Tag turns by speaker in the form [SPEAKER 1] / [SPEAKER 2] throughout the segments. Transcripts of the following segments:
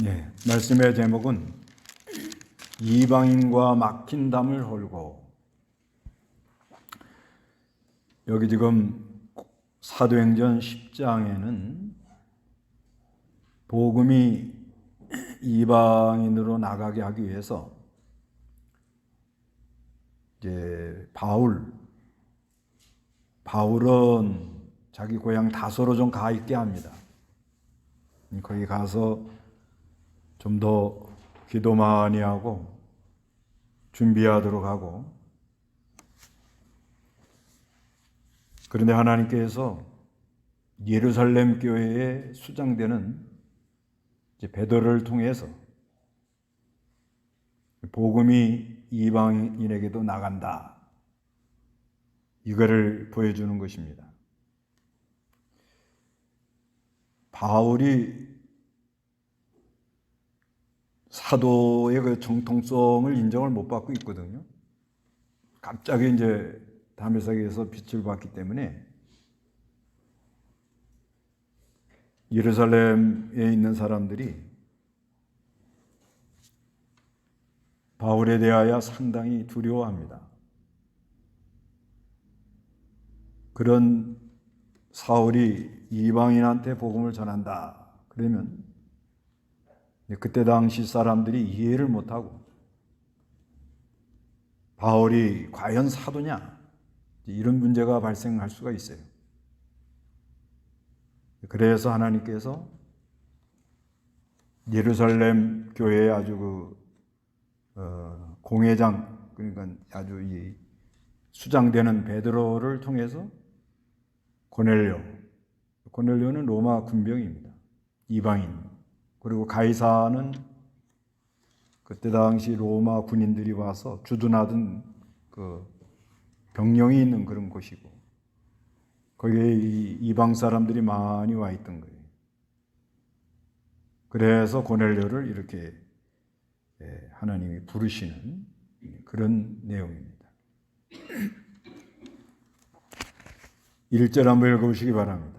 [SPEAKER 1] 네, 말씀의 제목은 이방인과 막힌 담을 헐고. 여기 지금 사도행전 10장에는 복음이 이방인으로 나가게 하기 위해서 이제 바울은 자기 고향 다소로 좀 가 있게 합니다. 거기 가서 좀 더 기도 많이 하고 준비하도록 하고, 그런데 하나님께서 예루살렘 교회에 수장되는 베드로를 통해서 복음이 이방인에게도 나간다, 이거를 보여주는 것입니다. 바울이 사도의 그 정통성을 인정을 못 받고 있거든요. 갑자기 이제 다메섹에서 빛을 봤기 때문에 예루살렘에 있는 사람들이 바울에 대하여 상당히 두려워합니다. 그런 사울이 이방인한테 복음을 전한다 그러면 그때 당시 사람들이 이해를 못하고 바울이 과연 사도냐, 이런 문제가 발생할 수가 있어요. 그래서 하나님께서 예루살렘 교회에 아주 공회장, 그러니까 아주 이 수장되는 베드로를 통해서 고넬료는 로마 군병입니다. 이방인. 그리고 가이사는 그때 당시 로마 군인들이 와서 주둔하던 그 병영이 있는 그런 곳이고, 거기에 이방 사람들이 많이 와 있던 거예요. 그래서 고넬료를 이렇게 하나님이 부르시는 그런 내용입니다. 1절 한번 읽어보시기 바랍니다.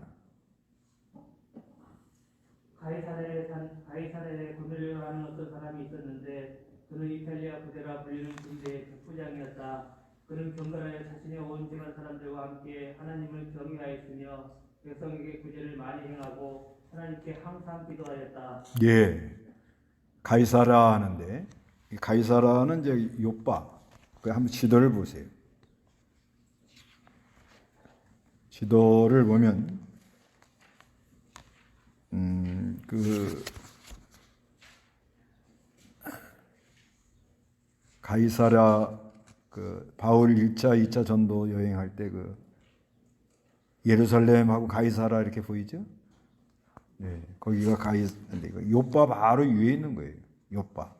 [SPEAKER 2] 가이사랴에 고넬료라는 어떤 사람이 있었는데 그는 이탈리아 부대라 불리는 군대의 백부장이었다. 그는 경건하여 자신의 온 집안 사람들과 함께 하나님을 경외하였으며 백성에게 구제를 많이 행하고 하나님께 항상 기도하였다.
[SPEAKER 1] 예, 가이사라 하는데, 가이사라는 이제 요빠. 그 한번 지도를 보세요. 지도를 보면 가이사라, 바울 1차, 2차 전도 여행할 때 예루살렘하고 가이사라 이렇게 보이죠? 네, 거기가 가이사인데 요빠 바로 위에 있는 거예요. 요빠.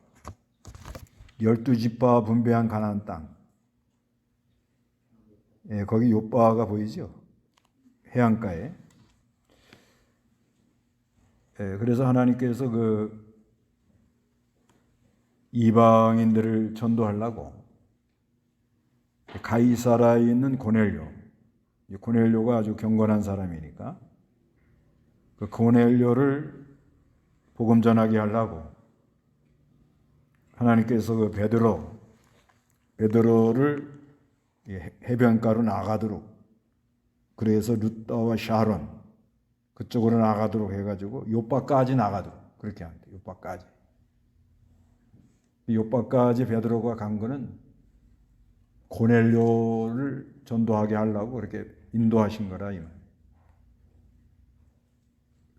[SPEAKER 1] 12지파 분배한 가나안 땅. 예, 거기 요빠가 보이죠? 해안가에. 예, 그래서 하나님께서 이방인들을 전도하려고 가이사라에 있는 고넬료가 아주 경건한 사람이니까 그 고넬료를 복음 전하게 하려고 하나님께서 그 베드로를 해변가로 나가도록, 그래서 루따와 샤론 그쪽으로 나가도록 해가지고 요빠까지 나가도록 그렇게 합니다. 요빠까지 베드로가 간 거는 고넬료를 전도하게 하려고 그렇게 인도하신 거라 이 말이에요.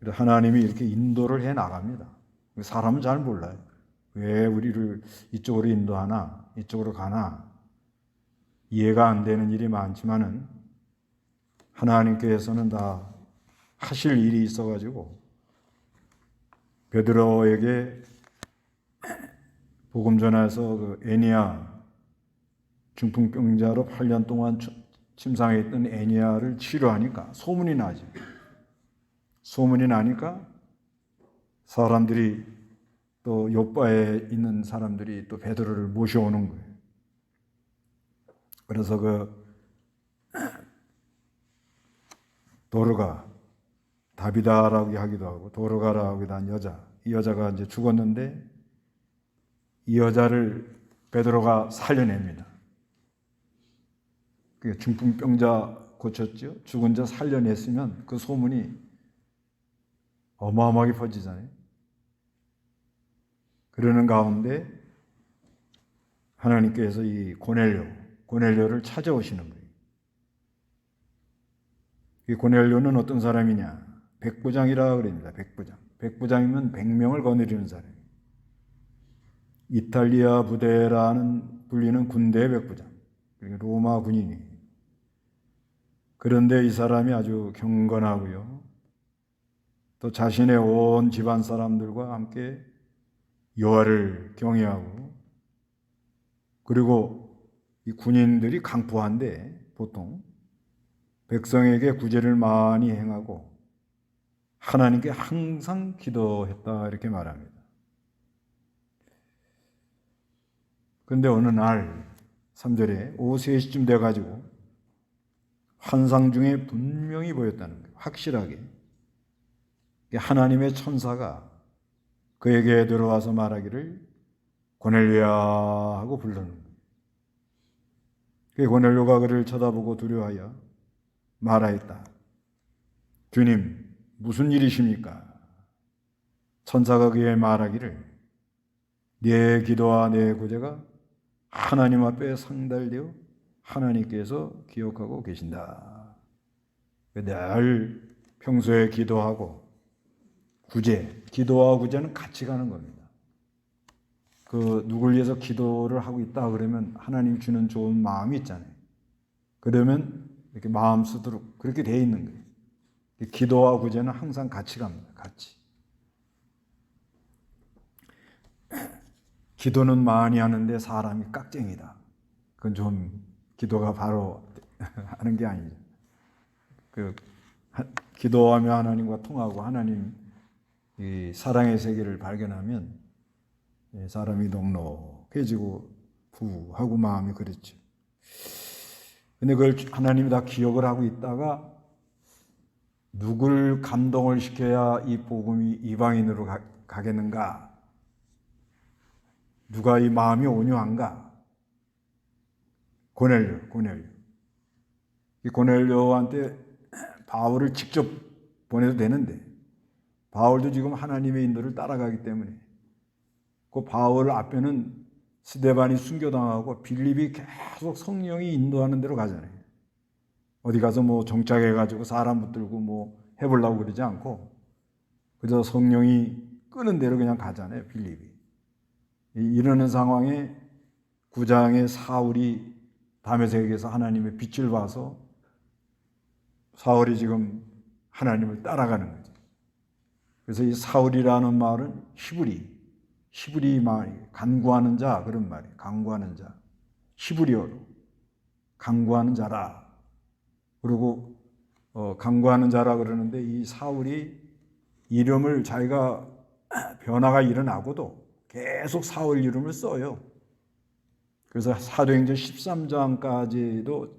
[SPEAKER 1] 그래서 하나님이 이렇게 인도를 해 나갑니다. 사람은 잘 몰라요. 왜 우리를 이쪽으로 인도하나, 이쪽으로 가나 이해가 안 되는 일이 많지만은 하나님께서는 다 하실 일이 있어가지고 베드로에게 복음 전해서 애니야, 중풍병자로 8년 동안 침상에 있던 애니야를 치료하니까 소문이 나니까 사람들이 또 요빠에 있는 사람들이 또 베드로를 모셔오는 거예요. 그래서 도르가, 다비다라고 하기도 하고 도르가라고 하기도 한 여자, 이 여자가 이제 죽었는데 이 여자를 베드로가 살려냅니다. 그 중풍병자 고쳤죠. 죽은 자 살려냈으면 그 소문이 어마어마하게 퍼지잖아요. 그러는 가운데 하나님께서 이 고넬료를 찾아오시는 거예요. 이 고넬료는 어떤 사람이냐? 백부장이라 그럽니다. 백부장이면 100명을 거느리는 사람이에요. 이탈리아 부대라는 불리는 군대의 백부장, 로마 군인이. 그런데 이 사람이 아주 경건하고요. 또 자신의 온 집안 사람들과 함께 여호와를 경외하고, 그리고 이 군인들이 강포한데 보통 백성에게 구제를 많이 행하고 하나님께 항상 기도했다 이렇게 말합니다. 그런데 어느 날 3절에 오후 3시쯤 돼가지고 환상 중에 분명히 보였다는 거예요. 확실하게 하나님의 천사가 그에게 들어와서 말하기를 고넬료야 하고 부르는 거예요. 그 고넬료가 그를 쳐다보고 두려워하여 말하였다. 주님, 무슨 일이십니까? 천사가 그에게 말하기를 내 기도와 내 구제가 하나님 앞에 상달되어 하나님께서 기억하고 계신다. 늘 평소에 기도하고 기도와 구제는 같이 가는 겁니다. 그 누굴 위해서 기도를 하고 있다 그러면 하나님 주는 좋은 마음이 있잖아요. 그러면 이렇게 마음 쓰도록 그렇게 돼 있는 거예요. 기도와 구제는 항상 같이 갑니다. 같이. 기도는 많이 하는데 사람이 깍쟁이다. 그건 좀 기도가 바로 하는 게 아니죠. 기도하며 하나님과 통하고 하나님 이 사랑의 세계를 발견하면 사람이 넉넉해지고 부하고 마음이 그렇죠. 근데 그걸 하나님이 다 기억을 하고 있다가 누굴 감동을 시켜야 이 복음이 이방인으로 가겠는가? 누가 이 마음이 온유한가? 고넬료. 이 고넬료한테 바울을 직접 보내도 되는데 바울도 지금 하나님의 인도를 따라가기 때문에 그 바울 앞에는 스데반이 순교당하고 빌립이 계속 성령이 인도하는 대로 가잖아요. 어디 가서 뭐 정착해가지고 사람 붙들고 뭐 해보려고 그러지 않고 그저 성령이 끄는 대로 그냥 가잖아요. 빌립이. 이러는 상황에 9장의 사울이 다메섹에서 하나님의 빛을 봐서 사울이 지금 하나님을 따라가는 거죠. 그래서 이 사울이라는 말은 히브리 말이 간구하는 자 그런 말이에요. 간구하는 자. 히브리어로 간구하는 자라. 그리고 간구하는 자라 그러는데 이 사울이 이름을 자기가 변화가 일어나고도 계속 사울 이름을 써요. 그래서 사도행전 13장까지도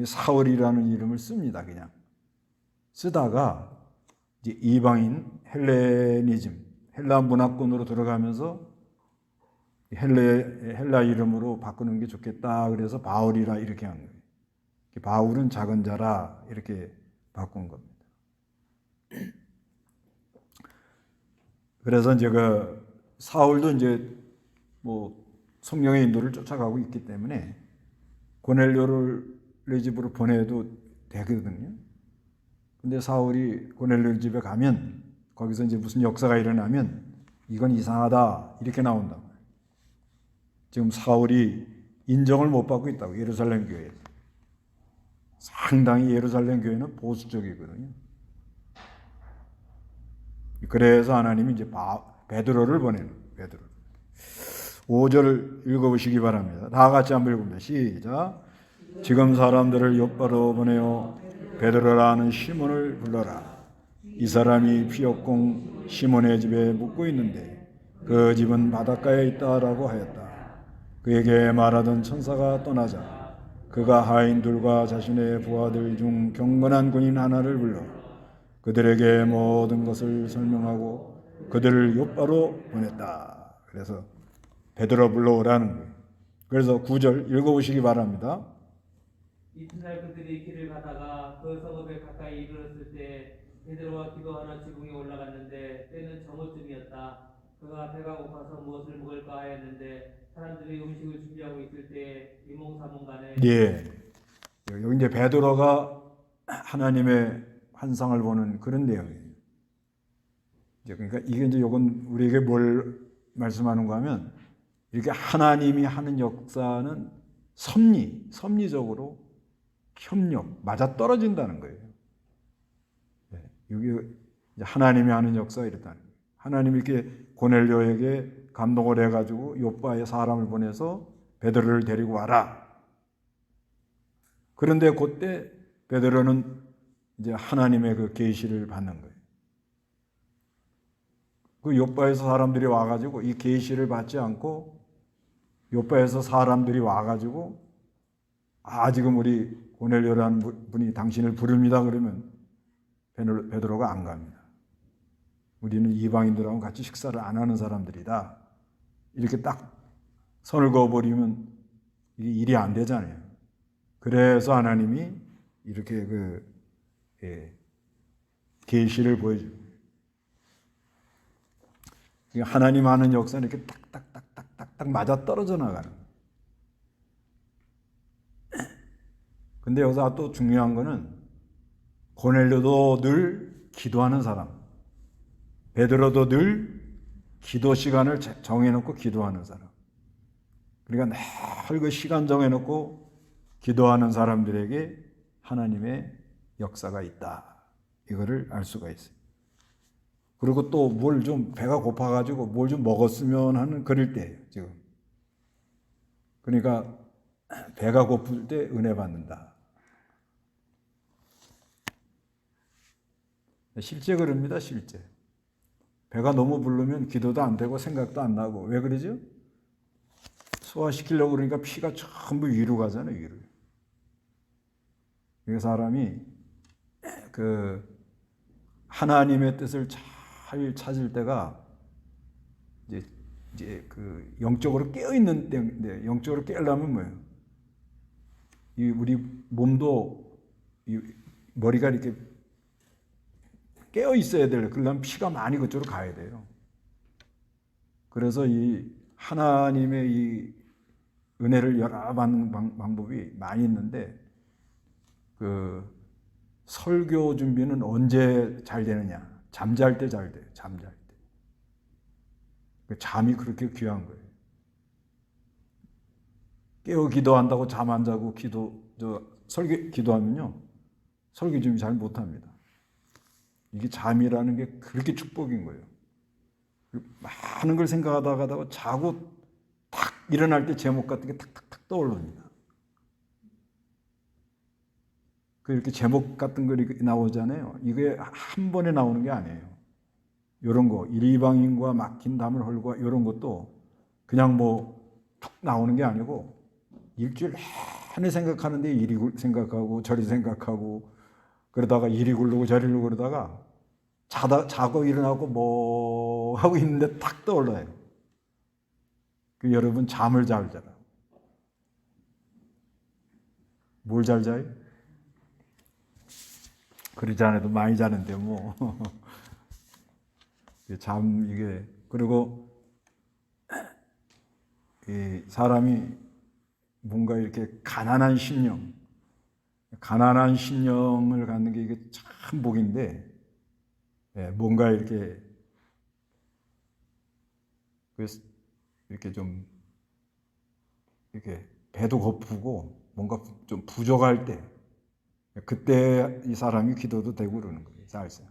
[SPEAKER 1] 사울이라는 이름을 씁니다. 그냥 쓰다가 이제 이방인 헬레니즘, 헬라 문화권으로 들어가면서 헬라 이름으로 바꾸는 게 좋겠다. 그래서 바울이라 이렇게 한 거예요. 바울은 작은 자라 이렇게 바꾼 겁니다. 그래서 이제 사울도 이제 뭐 성령의 인도를 쫓아가고 있기 때문에 고넬료를 내 집으로 보내도 되거든요. 근데 사울이 고넬료 집에 가면 거기서 이제 무슨 역사가 일어나면 이건 이상하다 이렇게 나온다. 지금 사울이 인정을 못 받고 있다고 예루살렘 교회에서. 상당히 예루살렘 교회는 보수적이거든요. 그래서 하나님이 이제 베드로를 보내는 베드로. 5절 읽어보시기 바랍니다. 다 같이 한번 읽습니다. 시작. 지금 사람들을 욥바로 보내어 베드로라는 시몬을 불러라. 이 사람이 피역공 시몬의 집에 묵고 있는데 그 집은 바닷가에 있다라고 하였다. 그에게 말하던 천사가 떠나자 그가 하인들과 자신의 부하들 중 경건한 군인 하나를 불러 그들에게 모든 것을 설명하고 그들을 요바로 보냈다. 그래서 베드로 불러오라는 거예요. 그래서 9절 읽어보시기 바랍니다.
[SPEAKER 2] 이튿날 그들이 길을 가다가 그 성읍에 가까이 이르렀을 때 베드로가 기도하러 지붕에 올라갔는데 때는 정오쯤이었다. 그가 배가 고파서 무엇을 먹을까 하였는데 사람들이 음식을 준비하고 있을 때 이몽사몽간에
[SPEAKER 1] 예. 여기 이제 베드로가 하나님의 환상을 보는 그런 내용이에요. 그러니까 이게 이제 요건 우리에게 뭘 말씀하는가 하면 이렇게 하나님이 하는 역사는 섭리적으로 협력, 맞아 떨어진다는 거예요. 여기 하나님이 하는 역사가 이렇다는 거예요. 하나님이 이렇게 고넬료에게 감동을 해가지고 요바에 사람을 보내서 베드로를 데리고 와라. 그런데 그때 베드로는 이제 하나님의 그 계시를 받는 거예요. 그 요바에서 사람들이 와가지고 이 계시를 받지 않고 요바에서 사람들이 와가지고 지금 우리 고넬료라는 분이 당신을 부릅니다. 그러면 베드로가 안 갑니다. 우리는 이방인들하고 같이 식사를 안 하는 사람들이다. 이렇게 딱 선을 그어버리면 이게 일이 안 되잖아요. 그래서 하나님이 이렇게 계시를 보여줍니다. 하나님 하는 역사는 이렇게 딱딱딱딱딱 맞아 떨어져 나가는 거예요. 근데 여기서 또 중요한 거는 고넬료도 늘 기도하는 사람, 베드로도 늘 기도 시간을 정해놓고 기도하는 사람. 그러니까 늘 그 시간 정해놓고 기도하는 사람들에게 하나님의 역사가 있다. 이거를 알 수가 있어요. 그리고 또 뭘 좀 배가 고파가지고 뭘 좀 먹었으면 하는 그럴 때예요, 지금. 그러니까 배가 고플 때 은혜 받는다. 실제 그럽니다, 실제. 배가 너무 부르면 기도도 안 되고 생각도 안 나고. 왜 그러죠? 소화시키려고 그러니까 피가 전부 위로 가잖아요, 위로. 이 사람이 하나님의 뜻을 잘 찾을 때가 이제 영적으로 깨어 있는 때인데, 영적으로 깨려면 뭐예요? 우리 몸도 머리가 이렇게 깨어 있어야 돼요. 그러려면 피가 많이 그쪽으로 가야 돼요. 그래서 이 하나님의 이 은혜를 열어받는 방법이 많이 있는데, 설교 준비는 언제 잘 되느냐? 잠잘 때 잘 돼요. 잠잘 때. 잠이 그렇게 귀한 거예요. 깨어 기도한다고 잠 안 자고 기도하면요, 설교 준비 잘 못합니다. 이게 잠이라는 게 그렇게 축복인 거예요. 많은 걸 생각하다가 자고 탁 일어날 때 제목 같은 게 탁탁탁 떠오릅니다. 이렇게 제목 같은 거 나오잖아요. 이게 한 번에 나오는 게 아니에요. 이런 거, 이방인과 막힌 담을 헐고 이런 것도 그냥 툭 나오는 게 아니고 일주일 내내 생각하는데 이리 생각하고 저리 생각하고 그러다가 이리 굴르고 저리 굴르고 그러다가 자고 일어나고 뭐 하고 있는데 탁 떠올라요. 여러분 잠을 잘 자라. 뭘 잘 자요? 그러지 않아도 많이 자는데 뭐. 이게 그리고 이 사람이 뭔가 이렇게 가난한 심령을 갖는 게 이게 참 복인데, 뭔가 이렇게 좀 이렇게 배도 고프고 뭔가 좀 부족할 때, 그때 이 사람이 기도도 되고 그러는 거예요. 살살.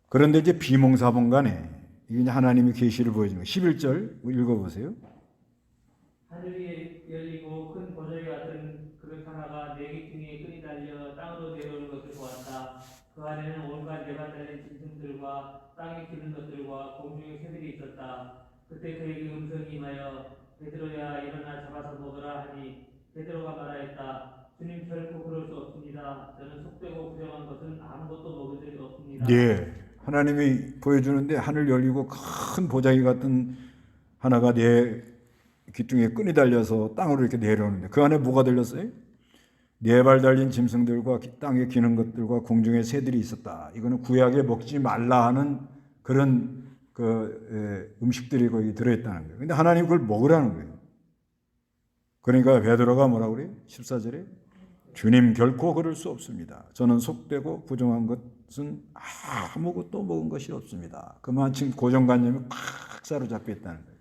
[SPEAKER 1] 그런데 이제 비몽사몽간에 이게 하나님의 계시를 보여주는 11절 읽어보세요.
[SPEAKER 2] 하늘이 열리고 큰 보저리 같은 그릇 하나가 네 귀퉁이에 끈이 달려 땅으로 내려오는 것을 보았다. 그 안에는 온갖 예가 달린 짐승들과 땅에 기는 것들과 공중의 새들이 있었다. 그때 그에게 음성이 임하여 베드로야 일어나 잡아서 먹으라 하니 베드로가 말하였다. 주님 결코 그럴 수 없습니다. 저는 속되고 부정한 것은 아무것도 먹은 적이 없습니다.
[SPEAKER 1] 네, 하나님이 보여주는데 하늘 열리고 큰 보자기 같은 하나가 내 귀퉁이에 끈이 달려서 땅으로 이렇게 내려오는데 그 안에 뭐가 들렸어요? 네 발 달린 짐승들과 땅에 기는 것들과 공중에 새들이 있었다. 이거는 구약에 먹지 말라 하는 그런 음식들이 거기 들어있다는 거예요. 근데 하나님 그걸 먹으라는 거예요. 그러니까 베드로가 뭐라고 그래요? 14절에 주님 결코 그럴 수 없습니다. 저는 속되고 부정한 것은 아무것도 먹은 것이 없습니다. 그만큼 고정관념이 팍 사로잡혀 있다는 거예요.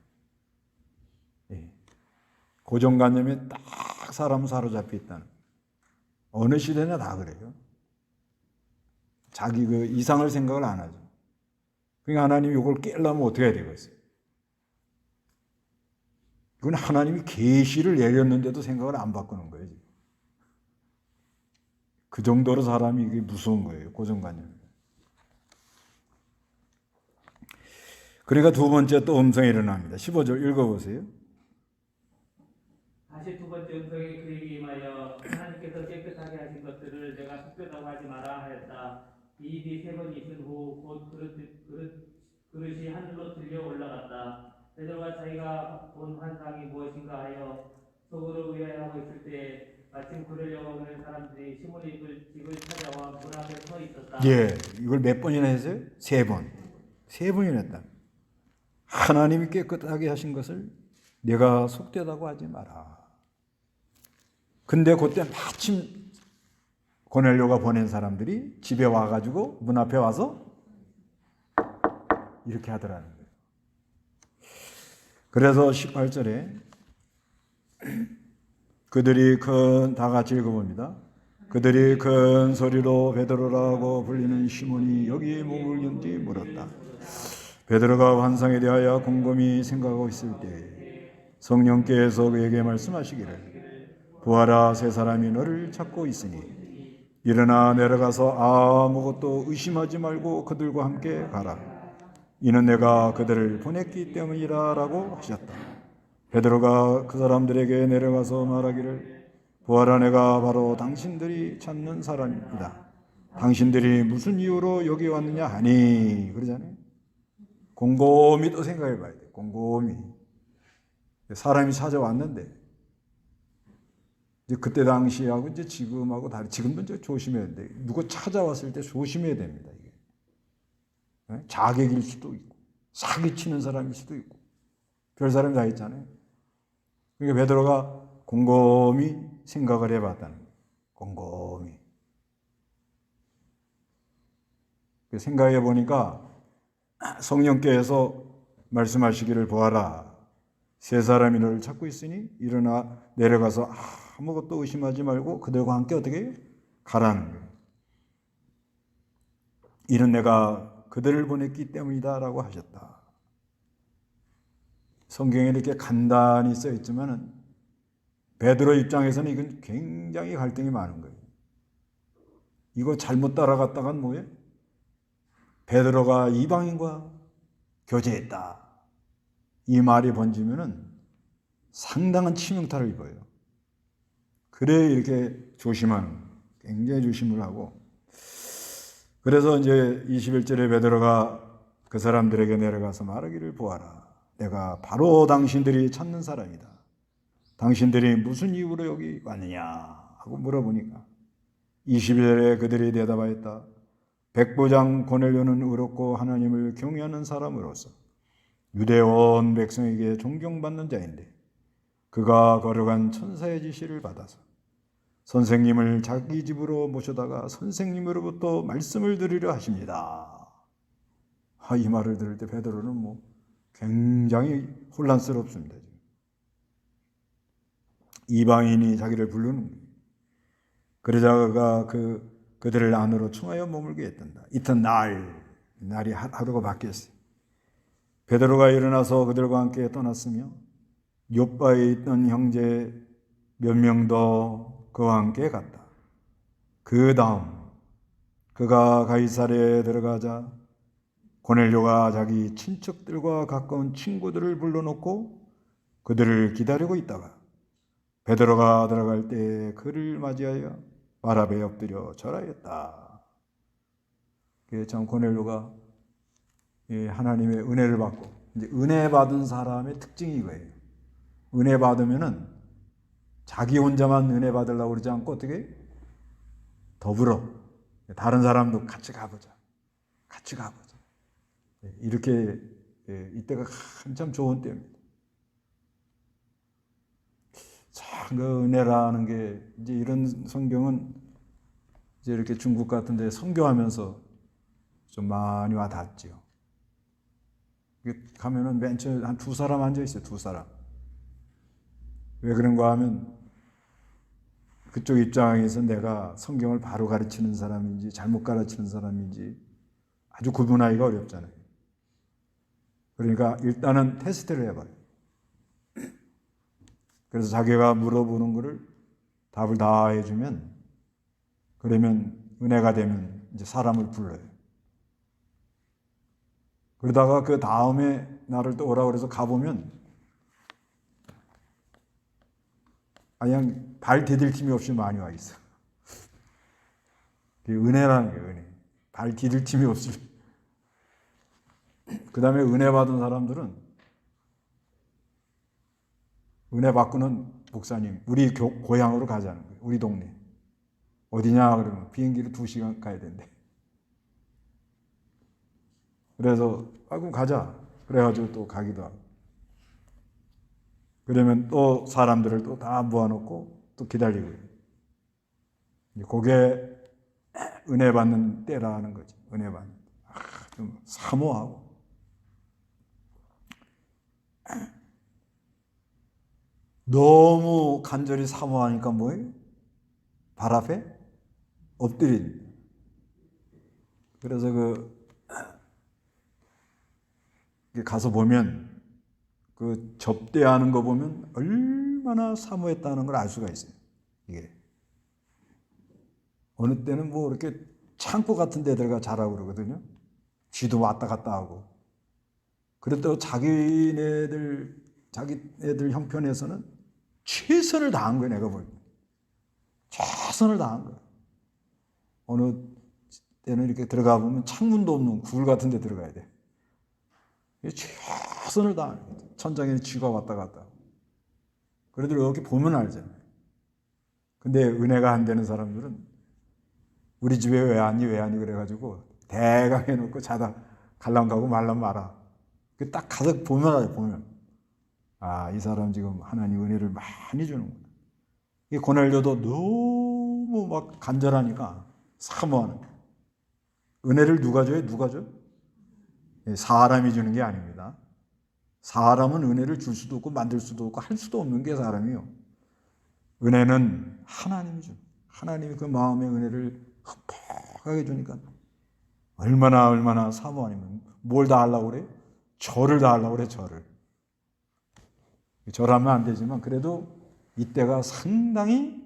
[SPEAKER 1] 예. 고정관념에 딱 사람 사로잡혀 있다는 거예요. 어느 시대나 다 그래요. 자기 그 이상을 생각을 안 하죠. 그러니까 하나님이 이걸 깨려면 어떻게 해야 되겠어요? 이건 하나님이 계시를 내렸는데도 생각을 안 바꾸는 거예요. 지금. 그 정도로 사람이 이게 무서운 거예요. 고정관념. 그러니까 두 번째 또 음성이 일어납니다. 15절 읽어보세요.
[SPEAKER 2] 다시 두 번째 음성이 그에게 임하여 하나님께서 깨끗하게 하신 것들을 내가 속되다고 하지 마라 하였다. 이 일이 세 번 있은 후 곧 그릇이 하늘로 들려 올라갔다. 베드로가 자기가 본 환상이 무엇인가 하여 속으로 의아해하고 있을 때 마침 고넬료가 오는 사람들이 시몬의 집을 찾아와 문 앞에 서 있었다.
[SPEAKER 1] 예, 이걸 몇 번이나 했어요? 세 번. 세 번이나 했다. 하나님이 깨끗하게 하신 것을 내가 속되다고 하지 마라. 근데 그때 마침 고넬료가 보낸 사람들이 집에 와가지고 문 앞에 와서 이렇게 하더라는 거예요. 그래서 18절에 그들이 다 같이 읽어봅니다. 그들이 큰 소리로 베드로라고 불리는 시몬이 여기에 머물는지 물었다. 베드로가 환상에 대하여 곰곰이 생각하고 있을 때 성령께서 그에게 말씀하시기를 부하라 세 사람이 너를 찾고 있으니 일어나 내려가서 아무것도 의심하지 말고 그들과 함께 가라. 이는 내가 그들을 보냈기 때문이라 라고 하셨다. 베드로가 그 사람들에게 내려가서 말하기를 부하라 내가 바로 당신들이 찾는 사람입니다. 당신들이 무슨 이유로 여기 왔느냐 하니 그러잖아요. 곰곰이 또 생각해 봐야 돼. 곰곰이. 사람이 찾아왔는데 이제 그때 당시하고 이제 지금하고 다르. 지금도 이제 조심해야 돼. 누구 찾아왔을 때 조심해야 됩니다. 이게 자객일 수도 있고 사기치는 사람일 수도 있고 별 사람이 다 있잖아요. 그러니까 베드로가 곰곰이 생각을 해봤다는 거예요. 곰곰이 생각해 보니까 성령께서 말씀하시기를 보아라. 세 사람이 너를 찾고 있으니 일어나 내려가서 아무것도 의심하지 말고 그들과 함께 어떻게 해요? 가라는 거예요. 이는 내가 그들을 보냈기 때문이다 라고 하셨다. 성경에 이렇게 간단히 써 있지만은 베드로 입장에서는 이건 굉장히 갈등이 많은 거예요. 이거 잘못 따라갔다간 뭐예요? 베드로가 이방인과 교제했다. 이 말이 번지면은 상당한 치명타를 입어요. 그래 이렇게 조심하는, 굉장히 조심을 하고. 그래서 이제 21절에 베드로가 그 사람들에게 내려가서 말하기를 보아라. 내가 바로 당신들이 찾는 사람이다. 당신들이 무슨 이유로 여기 왔느냐 하고 물어보니까 22절에 그들이 대답하였다. 백부장 고넬료는 의롭고 하나님을 경외하는 사람으로서 유대 온 백성에게 존경받는 자인데 그가 거룩한 천사의 지시를 받아서 선생님을 자기 집으로 모셔다가 선생님으로부터 말씀을 들으려 하십니다. 이 말을 들을 때 베드로는 굉장히 혼란스럽습니다. 이방인이 자기를 부르는 거예요. 그러자 그가 그들을 안으로 청하여 머물게 했단다. 날이 하루가 바뀌었어요. 베드로가 일어나서 그들과 함께 떠났으며 욥바에 있던 형제 몇 명도 그와 함께 갔다. 그 다음 그가 가이사랴에 들어가자 고넬료가 자기 친척들과 가까운 친구들을 불러놓고 그들을 기다리고 있다가 베드로가 들어갈 때 그를 맞이하여 발 앞에 엎드려 절하였다. 참 고넬료가 하나님의 은혜를 받고, 이제 은혜 받은 사람의 특징이 이거예요. 은혜 받으면은 자기 혼자만 은혜 받으려고 그러지 않고 어떻게 더불어 다른 사람도 같이 가보자. 같이 가보자. 이렇게 이때가 한참 좋은 때입니다. 참 그 은혜라는 게 이제 이런 성경은 이제 이렇게 중국 같은 데 선교하면서 좀 많이 와 닿지요. 가면은 맨 처음에 한 두 사람 앉아 있어요. 두 사람. 왜 그런가 하면 그쪽 입장에서 내가 성경을 바로 가르치는 사람인지 잘못 가르치는 사람인지 아주 구분하기가 어렵잖아요. 그러니까 일단은 테스트를 해봐요. 그래서 자기가 물어보는 거를 답을 다 해주면, 그러면 은혜가 되면 이제 사람을 불러요. 그러다가 그 다음에 나를 또 오라고 그래서 가보면 그냥 발 디딜 틈이 없이 많이 와 있어. 그게 은혜라는 게 은혜. 발 디딜 틈이 없이. 그 다음에 은혜 받은 사람들은 은혜 받고는 목사님, 우리 고향으로 가자는 거예요. 우리 동네. 어디냐 그러면 비행기로 2시간 가야 된대. 그래서 그럼 가자. 그래가지고 또 가기도 하고. 그러면 또 사람들을 또 다 모아놓고 또 기다리고. 그게 은혜 받는 때라는 거지. 은혜 받는. 좀 사모하고. 너무 간절히 사모하니까 뭐예요? 발 앞에 엎드린. 그래서 가서 보면 그 접대하는 거 보면 얼마나 사모했다는 걸 알 수가 있어요. 이게 어느 때는 뭐 이렇게 창고 같은 데 들어가 자라고 그러거든요. 쥐도 왔다 갔다 하고. 그랬다고 자기네들 형편에서는 최선을 다한 거예요. 내가 볼 때. 최선을 다한 거예요. 어느 때는 이렇게 들어가 보면 창문도 없는 굴 같은 데 들어가야 돼. 최선을 다하는 거죠. 천장에 쥐가 왔다 갔다 하고. 그래도 이렇게 보면 알잖아요. 근데 은혜가 안 되는 사람들은 우리 집에 왜 왔니 그래가지고 대강 해놓고 자다 갈랑 가고 말랑 말아. 딱 가서 보면 알아요. 보면 이 사람 지금 하나님 은혜를 많이 주는구나. 이 고넬료도 너무 막 간절하니까 사모하는 거예요. 은혜를 누가 줘요? 누가 줘? 사람이 주는 게 아닙니다. 사람은 은혜를 줄 수도 없고 만들 수도 없고 할 수도 없는 게 사람이요. 은혜는 하나님이 줍니다. 하나님이 그 마음의 은혜를 흡박하게 주니까 얼마나 사모하면 뭘 다 하려고 그래? 절을 다 하려고 그래. 절하면 안 되지만 그래도 이때가 상당히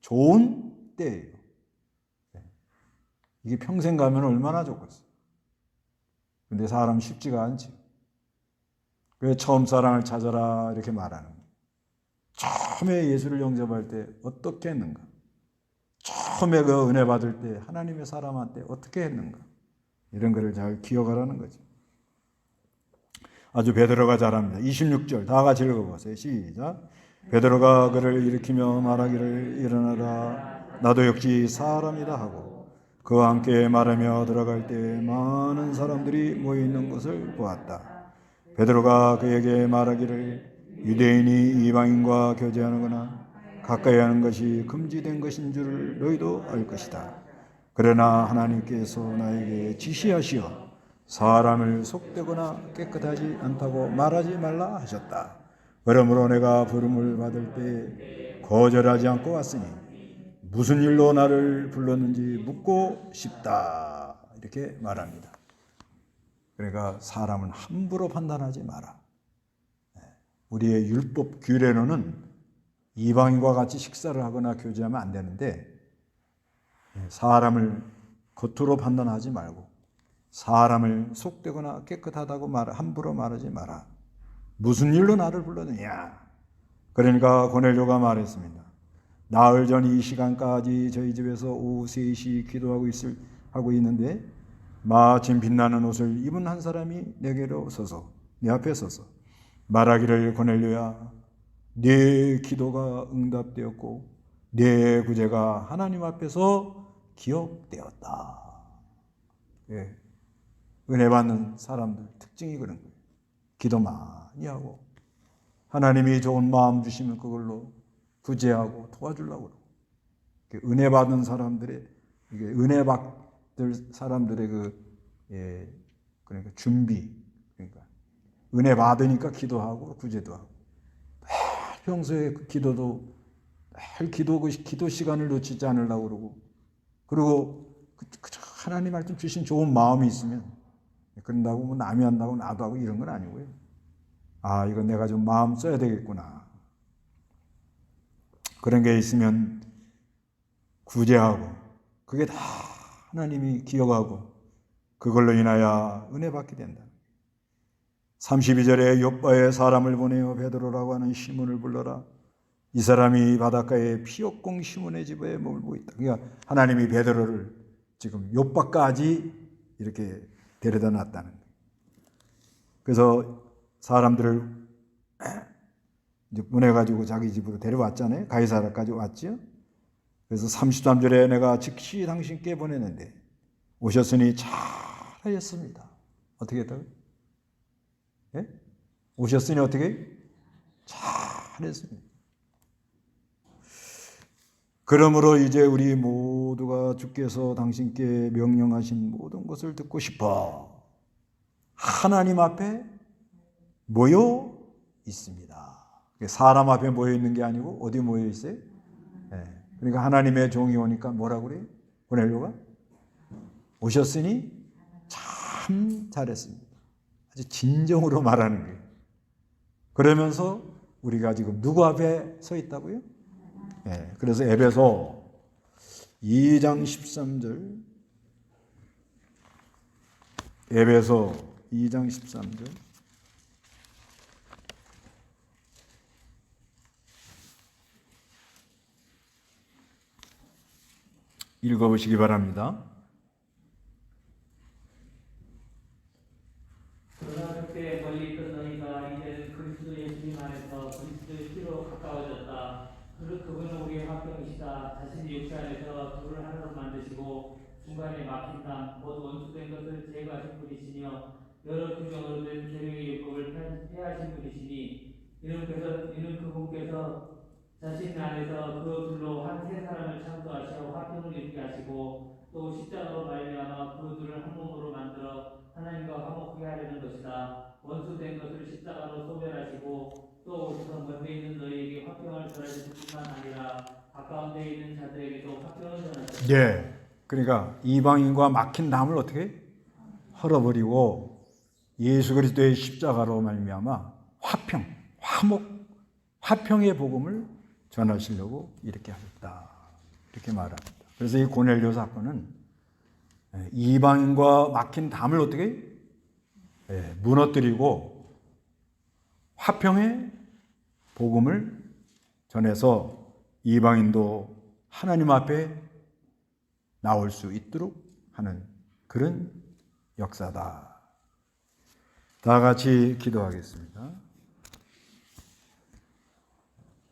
[SPEAKER 1] 좋은 때예요. 이게 평생 가면 얼마나 좋겠어. 근데 사람 쉽지가 않지. 왜 처음 사랑을 찾아라 이렇게 말하는 거예요. 처음에 예수를 영접할 때 어떻게 했는가? 처음에 그 은혜 받을 때 하나님의 사람한테 어떻게 했는가? 이런 거를 잘 기억하라는 거죠. 아주 베드로가 잘합니다. 26절 다 같이 읽어보세요. 시작. 베드로가 그를 일으키며 말하기를 일어나라. 나도 역시 사람이다 하고 그와 함께 말하며 들어갈 때 많은 사람들이 모여 있는 것을 보았다. 베드로가 그에게 말하기를 유대인이 이방인과 교제하는거나 가까이 하는 것이 금지된 것인 줄 너희도 알 것이다. 그러나 하나님께서 나에게 지시하시어 사람을 속되거나 깨끗하지 않다고 말하지 말라 하셨다. 그러므로 내가 부름을 받을 때 거절하지 않고 왔으니 무슨 일로 나를 불렀는지 묻고 싶다. 이렇게 말합니다. 그러니까 사람은 함부로 판단하지 마라. 우리의 율법 규례로는 이방인과 같이 식사를 하거나 교제하면 안 되는데 사람을 겉으로 판단하지 말고 사람을 속되거나 깨끗하다고 함부로 말하지 마라. 무슨 일로 나를 불렀느냐? 그러니까 고넬료가 말했습니다. 나흘 전 이 시간까지 저희 집에서 오후 3시 하고 있는데 마침 빛나는 옷을 입은 한 사람이 내게로 서서 내 앞에 서서 말하기를 고넬료야, 네 기도가 응답되었고 내 구제가 하나님 앞에서 기억되었다. 예. 은혜 받는 사람들 특징이 그런 거예요. 기도 많이 하고 하나님이 좋은 마음 주시면 그걸로 구제하고 도와주려고 그러고, 은혜 받은 사람들의 이게 은혜 받을 사람들의 그러니까 준비, 그러니까 은혜 받으니까 기도하고 구제도 하고 평소에 그 기도도 기도 시간을 놓치지 않으려고 그러고, 그리고 하나님 말씀 주신 좋은 마음이 있으면 그런다고 뭐 남이 한다고 나도 하고 이런 건 아니고요. 아, 이건 내가 좀 마음 써야 되겠구나. 그런 게 있으면 구제하고 그게 다 하나님이 기억하고 그걸로 인하여 은혜 받게 된다. 32절에 욥바에 사람을 보내어 베드로라고 하는 시몬을 불러라. 이 사람이 바닷가에 피역공 시몬의 집에 머물고 있다. 그러니까 하나님이 베드로를 지금 욥바까지 이렇게 데려다 놨다는 거예요. 그래서 사람들을 이제 보내가지고 자기 집으로 데려왔잖아요. 가이사라까지 왔죠. 그래서 33절에 내가 즉시 당신께 보내는데 오셨으니 잘하였습니다. 어떻게 했다고요? 예? 오셨으니 어떻게? 잘했습니다. 그러므로 이제 우리 모두가 주께서 당신께 명령하신 모든 것을 듣고 싶어 하나님 앞에 모여 있습니다. 사람 앞에 모여 있는 게 아니고 어디 모여 있어요? 네. 그러니까 하나님의 종이 오니까 뭐라고 그래요? 고넬료가 오셨으니 참 잘했습니다. 아주 진정으로 말하는 거예요. 그러면서 우리가 지금 누구 앞에 서 있다고요? 네. 그래서 에베소 2장 13절, 에베소 2장 13절 읽어보시기 바랍니다.
[SPEAKER 2] 그러나 그때 멀리 있던 너희가 이제는 그리스도 예수님 안에서 그리스도의 피로 가까워졌다. 그분은 우리의 화평이시다. 자신이 육체 안에서 둘을 하나로 만드시고 중간에 막힌 담 곧 원수된 것을 제거하신 분이시며 여러 규정으로 된 계명의 율법을 폐하신 분이시니 이는 그분께서 자신 안에서 그 둘로 한 세 사람을 창조하시어 화평을 이루게 하시고 또 십자가로 말미암아 그 둘을 한 몸으로 만들어 하나님과 화목하게 하려는 것이다. 원수된 것을 십자가로 소멸하시고 또 오셔서 먼데 있는 너희에게 화평을 전하실 뿐만 아니라 가까운 데 있는 자들에게도 화평을 전하셨다.
[SPEAKER 1] 예. 그러니까 이방인과 막힌 담을 어떻게 헐어버리고 예수 그리스도의 십자가로 말미암아 화평, 화목, 화평의 복음을 전하시려고 이렇게 하셨다. 이렇게 말합니다. 그래서 이 고넬료 사건은 이방인과 막힌 담을 어떻게 무너뜨리고 화평의 복음을 전해서 이방인도 하나님 앞에 나올 수 있도록 하는 그런 역사다. 다 같이 기도하겠습니다.